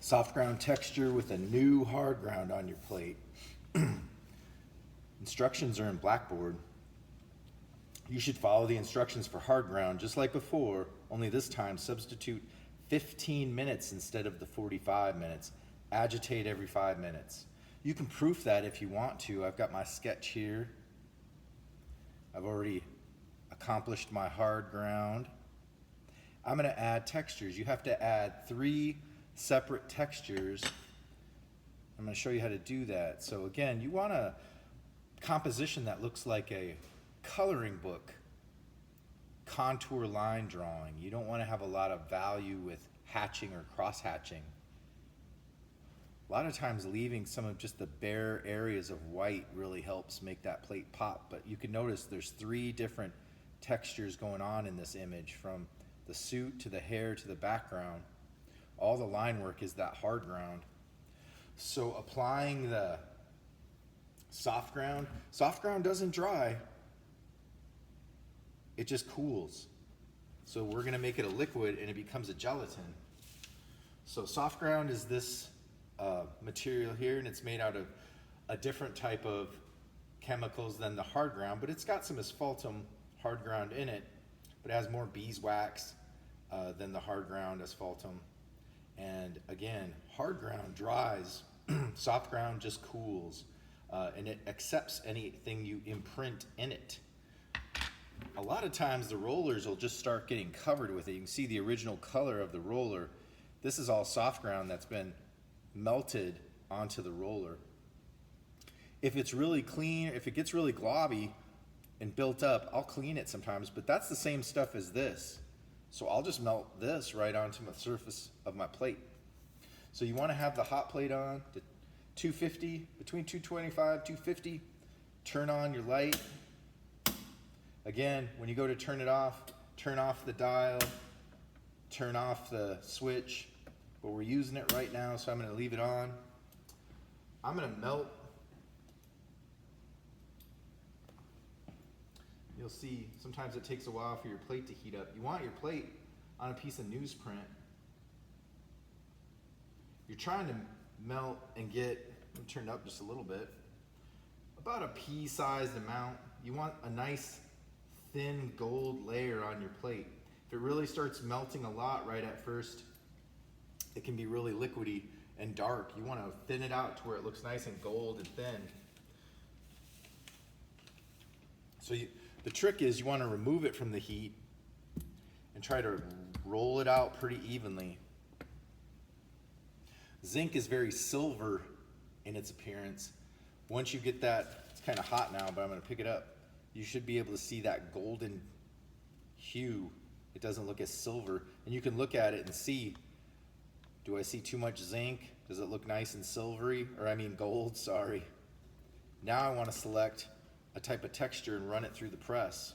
Soft ground texture with a new hard ground on your plate. Instructions are in Blackboard. You should follow the instructions for hard ground just like before, only this time substitute 15 minutes instead of the 45 minutes. Agitate every 5 minutes. You can proof that if you want to. I've got my sketch here. I've already accomplished my hard ground. I'm going to add textures. You have to add 3 separate textures. I'm going to show you how to do that. So again, you want a composition that looks like a coloring book, contour line drawing. You don't want to have a lot of value with hatching or cross hatching. A lot of times leaving some of just the bare areas of white really helps make that plate pop, but you can notice there's 3 different textures going on in this image, from the suit to the hair to the background. All the line work is that hard ground. So applying the soft ground doesn't dry, it just cools. So we're gonna make it a liquid and it becomes a gelatin. So soft ground is this material here, and it's made out of a different type of chemicals than the hard ground, but it's got some asphaltum hard ground in it, but it has more beeswax than the hard ground asphaltum. And again, hard ground dries, soft ground just cools, and it accepts anything you imprint in it. A lot of times the rollers will just start getting covered with it. You can see the original color of the roller. This is all soft ground that's been melted onto the roller. If it's really clean, if it gets really globby and built up, I'll clean it sometimes, but that's the same stuff as this. So I'll just melt this right onto the surface of my plate. So you want to have the hot plate on to 250, between 225, 250. Turn on your light. Again, when you go to turn off the dial, turn off the switch, but we're using it right now, so I'm going to leave it on. I'm going to melt. You'll see sometimes it takes a while for your plate to heat up. You want your plate on a piece of newsprint. You're trying to melt and get, let me turn it up just a little bit, about a pea-sized amount. You want a nice thin gold layer on your plate. If it really starts melting a lot right at first, it can be really liquidy and dark. You want to thin it out to where it looks nice and gold and thin. So the trick is you want to remove it from the heat and try to roll it out pretty evenly. Zinc is very silver in its appearance. Once you get that, it's kind of hot now, but I'm going to pick it up. You should be able to see that golden hue. It doesn't look as silver. And you can look at it and see, do I see too much zinc? Does it look nice and silvery? Or I mean gold, sorry. Now I want to select a type of texture and run it through the press.